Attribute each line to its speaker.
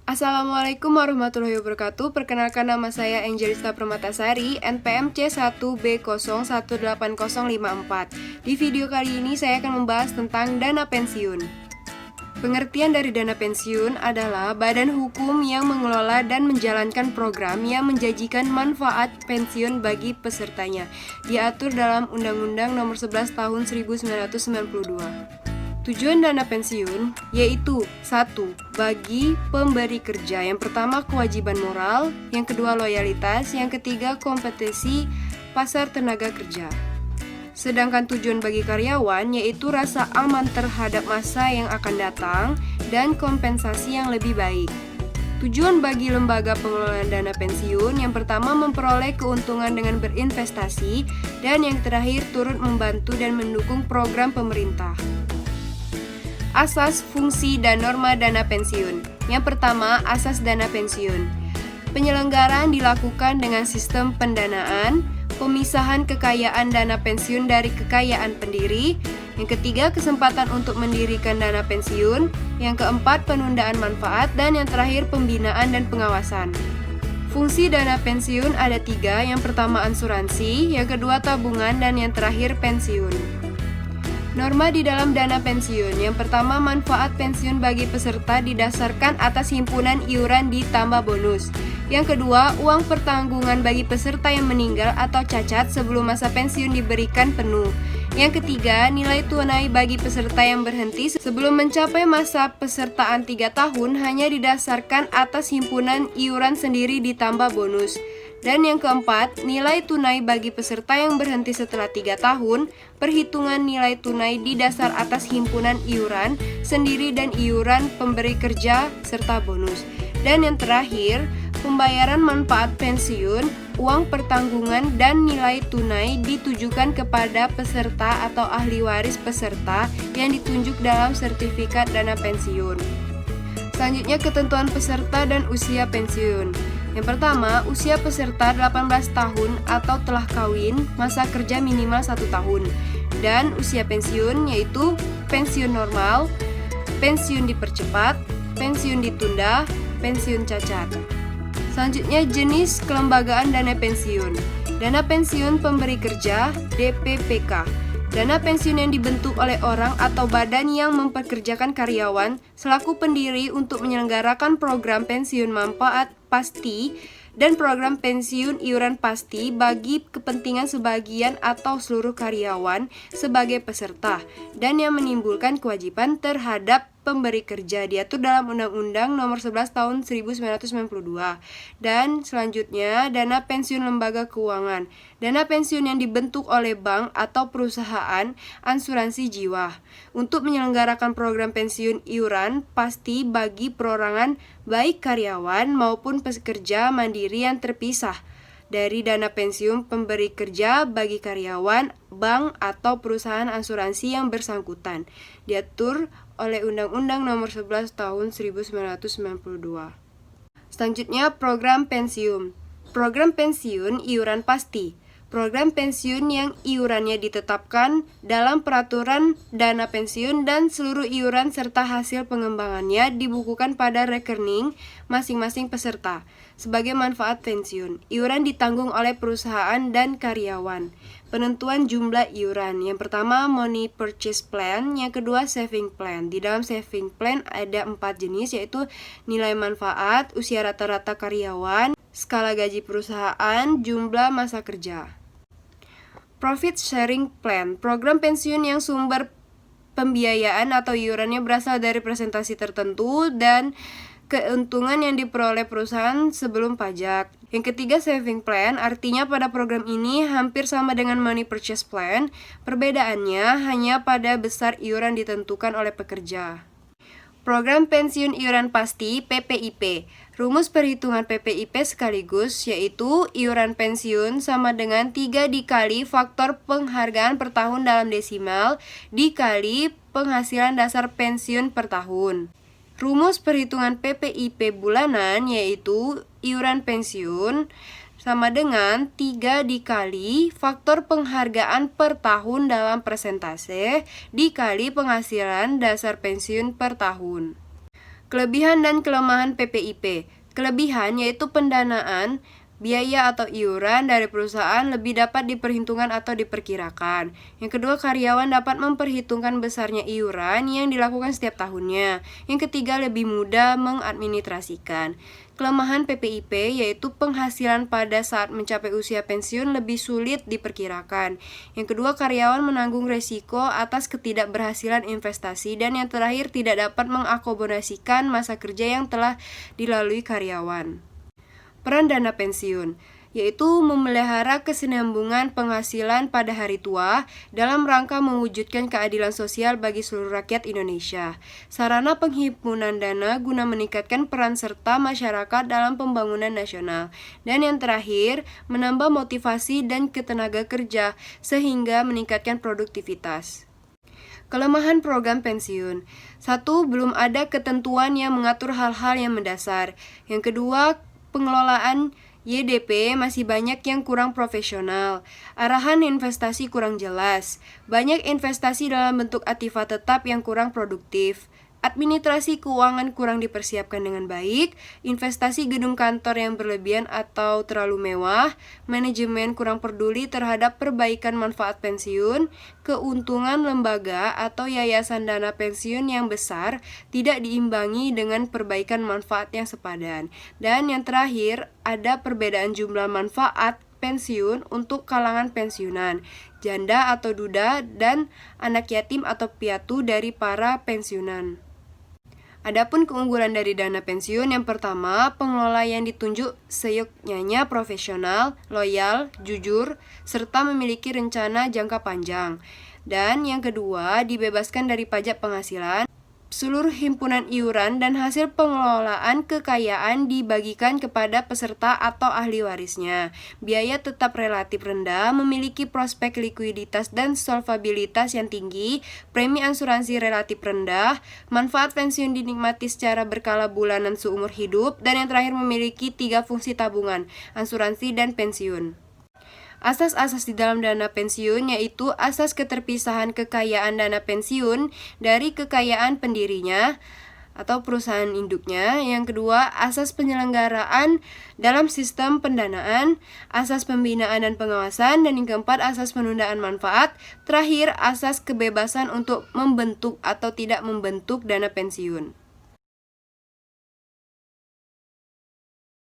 Speaker 1: Assalamualaikum warahmatullahi wabarakatuh. Perkenalkan, nama saya Angelista Permatasari, NPM C1B018054. Di video kali ini saya akan membahas tentang dana pensiun. Pengertian dari dana pensiun adalah badan hukum yang mengelola dan menjalankan program yang menjanjikan manfaat pensiun bagi pesertanya. Diatur dalam Undang-Undang Nomor 11 Tahun 1992. Tujuan dana pensiun yaitu 1. Bagi pemberi kerja. Yang pertama, kewajiban moral. Yang kedua, loyalitas. Yang ketiga, kompetensi pasar tenaga kerja. Sedangkan tujuan bagi karyawan yaitu rasa aman terhadap masa yang akan datang dan kompensasi yang lebih baik. Tujuan bagi lembaga pengelolaan dana pensiun yang pertama, memperoleh keuntungan dengan berinvestasi, dan yang terakhir, turut membantu dan mendukung program pemerintah. Asas, fungsi, dan norma dana pensiun. Yang pertama, asas dana pensiun. Penyelenggaraan dilakukan dengan sistem pendanaan, pemisahan kekayaan dana pensiun dari kekayaan pendiri. Yang ketiga, kesempatan untuk mendirikan dana pensiun. Yang keempat, penundaan manfaat. Dan yang terakhir, pembinaan dan pengawasan. Fungsi dana pensiun ada 3. Yang pertama, asuransi. Yang kedua, tabungan. Dan yang terakhir, pensiun. Norma di dalam dana pensiun. Yang pertama, manfaat pensiun bagi peserta didasarkan atas himpunan iuran ditambah bonus. Yang kedua, uang pertanggungan bagi peserta yang meninggal atau cacat sebelum masa pensiun diberikan penuh. Yang ketiga, nilai tunai bagi peserta yang berhenti sebelum mencapai masa pesertaan 3 tahun hanya didasarkan atas himpunan iuran sendiri ditambah bonus. Dan yang keempat, nilai tunai bagi peserta yang berhenti setelah 3 tahun, perhitungan nilai tunai didasar atas himpunan iuran sendiri dan iuran pemberi kerja serta bonus. Dan yang terakhir, pembayaran manfaat pensiun, uang pertanggungan, dan nilai tunai ditujukan kepada peserta atau ahli waris peserta yang ditunjuk dalam sertifikat dana pensiun. Selanjutnya, ketentuan peserta dan usia pensiun. Yang pertama, usia peserta 18 tahun atau telah kawin, masa kerja minimal 1 tahun. Dan usia pensiun yaitu pensiun normal, pensiun dipercepat, pensiun ditunda, pensiun cacat. Selanjutnya, jenis kelembagaan dana pensiun. Dana pensiun pemberi kerja, DPPK. Dana pensiun yang dibentuk oleh orang atau badan yang mempekerjakan karyawan selaku pendiri untuk menyelenggarakan program pensiun manfaat pasti dan program pensiun iuran pasti bagi kepentingan sebagian atau seluruh karyawan sebagai peserta, dan yang menimbulkan kewajiban terhadap pemberi kerja, diatur dalam Undang-Undang Nomor 11 Tahun 1992. Dan selanjutnya, dana pensiun lembaga keuangan. Dana pensiun yang dibentuk oleh bank atau perusahaan asuransi jiwa untuk menyelenggarakan program pensiun iuran pasti bagi perorangan baik karyawan maupun pekerja mandiri yang terpisah dari dana pensiun pemberi kerja bagi karyawan, bank, atau perusahaan asuransi yang bersangkutan, diatur oleh Undang-Undang Nomor 11 Tahun 1992. Selanjutnya, program pensiun. Program pensiun iuran pasti. Program pensiun yang iurannya ditetapkan dalam peraturan dana pensiun dan seluruh iuran serta hasil pengembangannya dibukukan pada rekening masing-masing peserta sebagai manfaat pensiun. Iuran ditanggung oleh perusahaan dan karyawan. Penentuan jumlah iuran. Yang pertama, money purchase plan. Yang kedua, saving plan. Di dalam saving plan ada 4 jenis, yaitu nilai manfaat, usia rata-rata karyawan, skala gaji perusahaan, jumlah masa kerja. Profit sharing plan. Program pensiun yang sumber pembiayaan atau iurannya berasal dari presentasi tertentu dan keuntungan yang diperoleh perusahaan sebelum pajak. Yang ketiga, saving plan, artinya pada program ini hampir sama dengan money purchase plan. Perbedaannya hanya pada besar iuran ditentukan oleh pekerja. Program pensiun iuran pasti (PPIP). Rumus perhitungan PPIP sekaligus yaitu iuran pensiun sama dengan 3 dikali faktor penghargaan per tahun dalam desimal dikali penghasilan dasar pensiun per tahun. Rumus perhitungan PPIP bulanan yaitu iuran pensiun sama dengan 3 dikali faktor penghargaan per tahun dalam persentase dikali penghasilan dasar pensiun per tahun. Kelebihan dan kelemahan PPIP. Kelebihan yaitu pendanaan, biaya atau iuran dari perusahaan lebih dapat diperhitungkan atau diperkirakan. Yang kedua, karyawan dapat memperhitungkan besarnya iuran yang dilakukan setiap tahunnya. Yang ketiga, lebih mudah mengadministrasikan. Kelemahan PPIP yaitu penghasilan pada saat mencapai usia pensiun lebih sulit diperkirakan. Yang kedua, karyawan menanggung resiko atas ketidakberhasilan investasi. Dan yang terakhir, tidak dapat mengakomodasikan masa kerja yang telah dilalui karyawan. Peran dana pensiun, yaitu memelihara kesinambungan penghasilan pada hari tua dalam rangka mewujudkan keadilan sosial bagi seluruh rakyat Indonesia. Sarana penghimpunan dana guna meningkatkan peran serta masyarakat dalam pembangunan nasional. Dan yang terakhir, menambah motivasi dan ketenaga kerja sehingga meningkatkan produktivitas. Kelemahan program pensiun. 1. Belum ada ketentuan yang mengatur hal-hal yang mendasar. Yang kedua, pengelolaan YDP masih banyak yang kurang profesional. Arahan investasi kurang jelas. Banyak investasi dalam bentuk aktiva tetap yang kurang produktif. Administrasi keuangan kurang dipersiapkan dengan baik, investasi gedung kantor yang berlebihan atau terlalu mewah, manajemen kurang peduli terhadap perbaikan manfaat pensiun, keuntungan lembaga atau yayasan dana pensiun yang besar tidak diimbangi dengan perbaikan manfaat yang sepadan. Dan yang terakhir, ada perbedaan jumlah manfaat pensiun untuk kalangan pensiunan, janda atau duda, dan anak yatim atau piatu dari para pensiunan. Adapun keunggulan dari dana pensiun, yang pertama, pengelola yang ditunjuk seyogyanya profesional, loyal, jujur, serta memiliki rencana jangka panjang. Dan yang kedua, dibebaskan dari pajak penghasilan. Seluruh himpunan iuran dan hasil pengelolaan kekayaan dibagikan kepada peserta atau ahli warisnya. Biaya tetap relatif rendah, memiliki prospek likuiditas dan solvabilitas yang tinggi, premi asuransi relatif rendah, manfaat pensiun dinikmati secara berkala bulanan seumur hidup, dan yang terakhir memiliki 3 fungsi tabungan, asuransi, dan pensiun. Asas-asas di dalam dana pensiun yaitu asas keterpisahan kekayaan dana pensiun dari kekayaan pendirinya atau perusahaan induknya. Yang kedua, asas penyelenggaraan dalam sistem pendanaan, asas pembinaan dan pengawasan, dan yang keempat, asas penundaan manfaat. Terakhir, asas kebebasan untuk membentuk atau tidak membentuk dana pensiun.